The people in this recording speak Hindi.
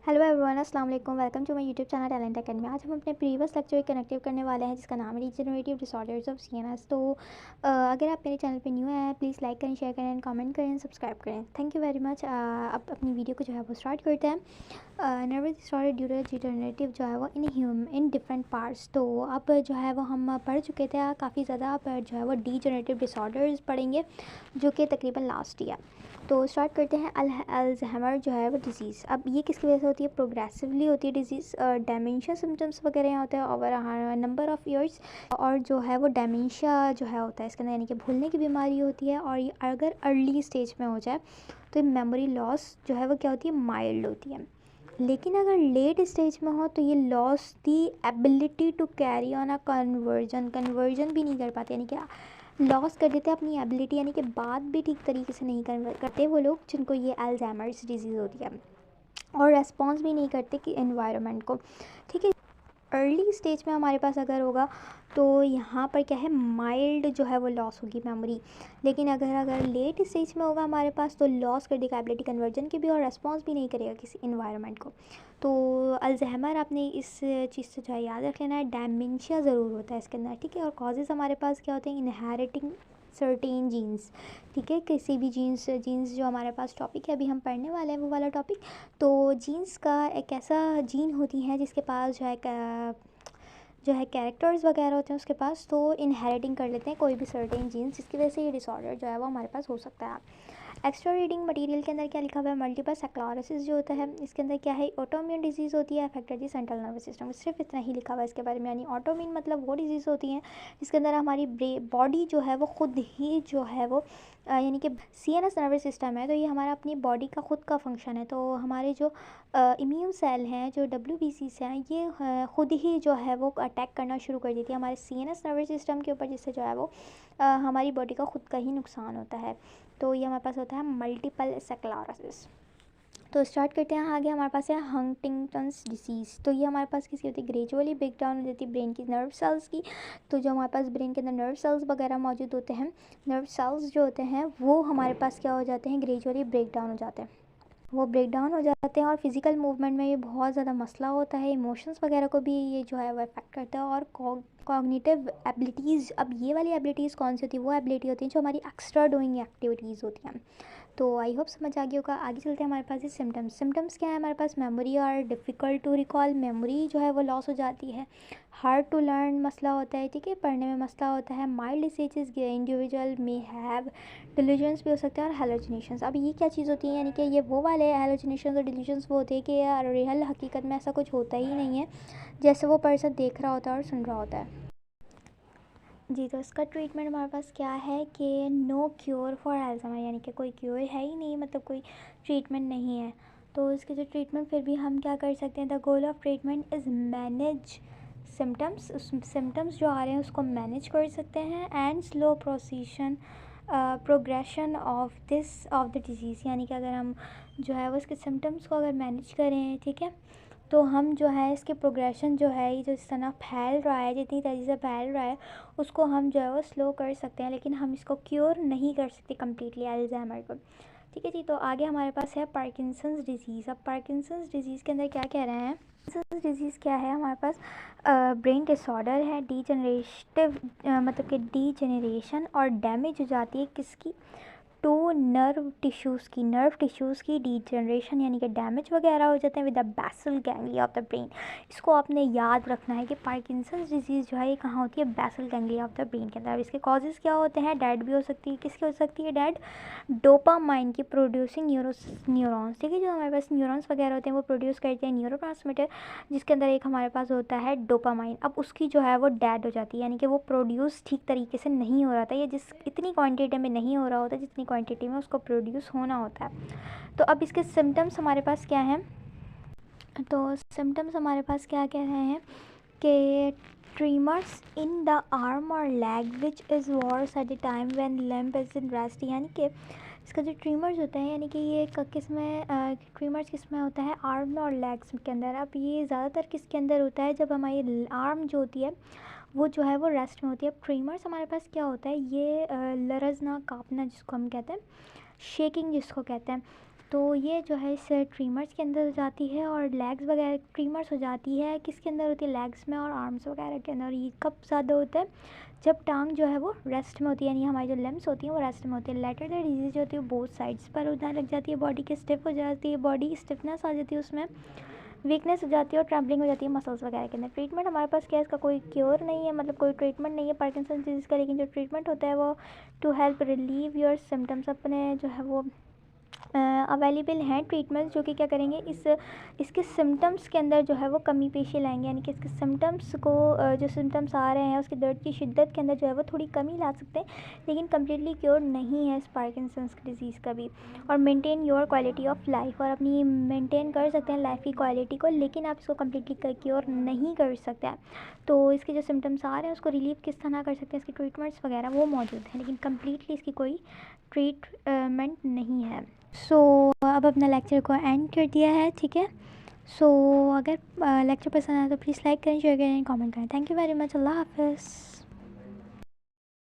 हेलो एवरीवन, अस्सलाम वालेकुम। Welcome to my YouTube channel talent academy. आज हम अपने प्रीवियस लेक्चर कनेक्टिव करने वाले हैं जिसका नाम है रीजनरेटिव डिसऑर्डर्स ऑफ सीएनएस। तो अगर आप मेरे चैनल पे न्यू हैं प्लीज़ लाइक करें, शेयर करें, कमेंट करें, सब्सक्राइब करें। Thank you very much. अब अपनी वीडियो को जो है वो स्टार्ट करते हैं। Nervous disorder due to degenerative जो है वो इन डिफरेंट पार्ट्स। तो अब जो है वो हम पढ़ चुके थे काफ़ी ज़्यादा। अब जो है वो डीजनरेटिव डिसऑर्डर्स पढ़ेंगे जो कि तकरीबन लास्ट ईयर। तो स्टार्ट करते हैं। अल्जाइमर जो है वो डिजीज़, अब ये किसकी वजह से होती है? प्रोग्रेसिवली होती है डिजीज़। डेमेंशिया सिम्टम्स वगैरह यहाँ होते हैं ओवर नंबर ऑफ़ ईयर्स। और जो है वो डेमेंशिया जो है होता है इसके अंदर, यानी कि भूलने की बीमारी होती है। और ये अगर अर्ली स्टेज में हो जाए तो मेमोरी लॉस जो है वो क्या होती है? माइल्ड होती है। लेकिन अगर लेट स्टेज में हो तो ये loss the ability to carry on a conversation भी नहीं कर पाते, यानी कि लॉस कर देते हैं अपनी एबिलिटी, यानी कि बात भी ठीक तरीके से नहीं करते वो लोग जिनको ये अल्जाइमर्स डिजीज़ होती है। और रेस्पॉन्स भी नहीं करते कि एनवायरनमेंट को। ठीक है, अर्ली स्टेज में हमारे पास अगर होगा तो यहाँ पर क्या है, माइल्ड जो है वो लॉस होगी मेमोरी। लेकिन अगर लेट स्टेज में होगा हमारे पास तो लॉस कर देगा एबिलिटी कन्वर्जन की भी, और रेस्पॉन्स भी नहीं करेगा किसी इन्वायरमेंट को। तो अल्जाइमर आपने इस चीज़ से जो है याद रख लेना है। डेमेंशिया ज़रूर होता है इसके अंदर, ठीक है। और कॉजेज़ हमारे पास क्या होते हैं? इनहेरिटिंग सर्टेन जीन्स, ठीक है। किसी भी जीन्स जो हमारे पास टॉपिक है अभी हम पढ़ने वाले हैं वो वाला टॉपिक। तो जीन्स का एक ऐसा जीन होती है जिसके पास जो है कैरेक्टर्स वगैरह होते हैं उसके पास, तो इनहेरिटिंग कर लेते हैं कोई भी सर्टेन जीन्स, जिसकी वजह से ये डिसऑर्डर जो है वो हमारे पास हो सकता है। एक्स्ट्रा रीडिंग मटेरियल के अंदर क्या लिखा हुआ है? मल्टीपल स्क्लेरोसिस जो होता है इसके अंदर क्या है? ऑटोइम्यून डिजीज़ होती है, affected the central nervous system. सिर्फ इतना ही लिखा हुआ है इसके बारे में। यानी ऑटोइम्यून मतलब वो डिजीज़ होती है जिसके अंदर हमारी बॉडी जो है वो खुद ही जो है वो यानी कि सीएनएस नर्वस सिस्टम है, तो ये हमारा अपनी बॉडी का खुद का फंक्शन है। तो हमारे जो इम्यून सेल हैं, जो डब्ल्यूबीसीज हैं, ये खुद ही जो है वो अटैक करना शुरू कर देती है हमारे सीएनएस नर्वस सिस्टम के ऊपर, जिससे जो है वो हमारी बॉडी का खुद का ही नुकसान होता है। तो ये हमारे पास होता है मल्टीपल स्क्लेरोसिस। तो स्टार्ट करते हैं। आगे हमारे पास है हंटिंगटन्स डिसीज़। तो ये हमारे पास किसकी होती है? ग्रेजुअली ब्रेक डाउन हो जाती है ब्रेन की नर्व सेल्स की। तो जो हमारे पास ब्रेन के अंदर नर्व सेल्स वगैरह मौजूद होते हैं, नर्व सेल्स जो होते हैं वो हमारे पास क्या हो जाते हैं? ग्रेजुअली ब्रेक डाउन हो जाते हैं। वो ब्रेक डाउन हो जाते हैं और फिज़िकल मूवमेंट में ये बहुत ज़्यादा मसला होता है। इमोशंस वगैरह को भी ये जो है वो अफेक्ट करता है। और कॉग्निटिव एबिलिटीज़, अब ये वाली एबिलिटीज़ कौन सी होती है? वो एबिलिटी होती है जो हमारी एक्स्ट्रा डूइंग एक्टिविटीज़ होती हैं। तो आई होप समझ आ गया होगा। आगे चलते हैं। हमारे पास ये सिम्टम्स क्या है? हमारे पास मेमोरी और डिफ़िकल्ट टू रिकॉल, मेमोरी जो है वो लॉस हो जाती है। हार्ड टू लर्न मसला होता है, ठीक है, पढ़ने में मसला होता है। माइल्ड डिसीजेस इंडिविजुअल में हैव डिल्यूजन्स भी हो सकते हैं और हेलुसिनेशंस। अब ये क्या चीज़ होती है? यानी कि ये वो वाले हेलुसिनेशंस और डिल्यूजन्स वो होते हैं कि यार रियल हकीकत में ऐसा कुछ होता ही नहीं है जैसे वो पर्सन देख रहा होता है और सुन रहा होता है। जी, तो इसका ट्रीटमेंट हमारे पास क्या है कि नो क्योर फॉर अल्जाइमर, यानी कि कोई क्योर है ही नहीं, मतलब कोई ट्रीटमेंट नहीं है। तो इसके जो ट्रीटमेंट फिर भी हम क्या कर सकते हैं? The goal of treatment is manage symptoms. उस सिम्टम्स जो आ रहे हैं उसको मैनेज कर सकते हैं and slow progression of the disease. यानी कि अगर हम जो है वो इसके सिम्टम्स को अगर मैनेज करें, ठीक है, तो हम जो है इसके प्रोग्रेशन जो है ये जो इस तरह फैल रहा है, जितनी तेज़ी से फैल रहा है उसको हम जो है वो स्लो कर सकते हैं, लेकिन हम इसको क्योर नहीं कर सकते कम्प्लीटली अल्जाइमर को। ठीक है जी। तो आगे हमारे पास है पार्किंसंस डिजीज़। अब पार्किंसंस डिजीज़ के अंदर क्या कह रहे हैं? पार्किंसंस डिजीज़ क्या है? हमारे पास ब्रेन डिसऑर्डर है, डीजनरेटिव मतलब कि डीजनरेशन और डैमेज हो जाती है किसकी? टू नर्व टिश्यूज़ की डीजनरेशन, यानी कि डैमेज वगैरह हो जाते हैं with the basal ganglia of the brain. इसको आपने याद रखना है कि पार्किंसंस डिजीज़ जो है ये कहाँ होती है? Basal ganglia of the brain के अंदर। अब इसके कॉजेज़ क्या होते हैं? डेड भी हो सकती है। किसकी हो सकती है डेड? डोपामाइन की प्रोड्यूसिंग न्यूरॉन्स, ठीक है, जो हमारे पास न्यूरॉन्स वगैरह होते हैं वो प्रोड्यूस करते हैं न्यूरोट्रांसमीटर, जिसके अंदर एक हमारे पास होता है डोपामाइन। अब उसकी जो है वो डेड हो जाती है, यानी कि वो प्रोड्यूस ठीक तरीके से नहीं हो रहा था, या जिस इतनी क्वांटिटी में नहीं हो रहा होता जितनी क्वांटिटी में उसको प्रोड्यूस होना होता है। तो अब इसके सिम्टम्स हमारे पास क्या हैं? तो सिम्टम्स हमारे पास क्या कह रहे हैं कि ट्रीमर्स इन द आर्म और leg which is verse at the time when limb is in rest. यानी कि इसका जो ट्रीमर्स होते हैं, यानी कि ये किस में ट्रीमर्स किस में होता है? आर्म और लेग्स के अंदर। अब ये ज़्यादातर किसके अंदर होता है? जब हमारी आर्म जो होती है वो जो है वो रेस्ट में होती है। अब ट्रीमर्स हमारे पास क्या होता है? ये लरजना, काँपना जिसको हम कहते हैं, शेकिंग जिसको कहते हैं, तो ये जो है इस ट्रिमर्स के अंदर हो जाती है, और लेग्स वगैरह ट्रिमर्स हो जाती है किसके अंदर होती है, लेग्स में और आर्म्स वगैरह के अंदर। ये कब ज़्यादा होता है, जब टांग जो है वो रेस्ट में होती है, यानी हमारी जो लिम्स होती हैं वो रेस्ट में होती है। लेटर द डिजीज़ जो होती है वो बोथ साइड्स पर होने लग जाती है, बॉडी के स्टिफ हो जाती है, बॉडी स्टिफनेस आ जाती है, उसमें वीकनेस हो जाती है और ट्रैम्बलिंग हो जाती है मसल्स वगैरह के अंदर। ट्रीटमेंट हमारे पास क्या है, इसका कोई क्योर नहीं है, मतलब कोई ट्रीटमेंट नहीं है पार्किंसन डिजीज़ का, लेकिन जो ट्रीटमेंट होता है वो to help relieve your symptoms, अपने जो है वो अवेलेबल हैं ट्रीटमेंट्स जो कि क्या करेंगे, इसके सिम्टम्स के अंदर जो है वो कमी पेशी लाएंगे, यानी कि इसके सिम्टम्स को जो सिम्टम्स आ रहे हैं उसके दर्द की शिद्दत के अंदर जो है वो थोड़ी कमी ला सकते हैं, लेकिन कम्प्लीटली क्योर नहीं है इस पार्किंसंस डिजीज़ का भी। और maintain your quality of life, और अपनी मेंटेन कर सकते हैं लाइफ की क्वालिटी को, लेकिन आप इसको कम्प्लीटली क्योर नहीं कर सकते हैं। तो इसके जो सिम्टम्स आ रहे हैं उसको रिलीव किस तरह कर सकते हैं, इसके ट्रीटमेंट्स वगैरह वो मौजूद हैं, लेकिन कम्प्लीटली इसकी कोई ट्रीटमेंट नहीं है। सो अब अपना लेक्चर को एंड कर दिया है, ठीक है। सो अगर लेक्चर पसंद आया तो प्लीज़ लाइक करें, शेयर करें, कमेंट करें। Thank you very much. अल्लाह हाफ़िज़।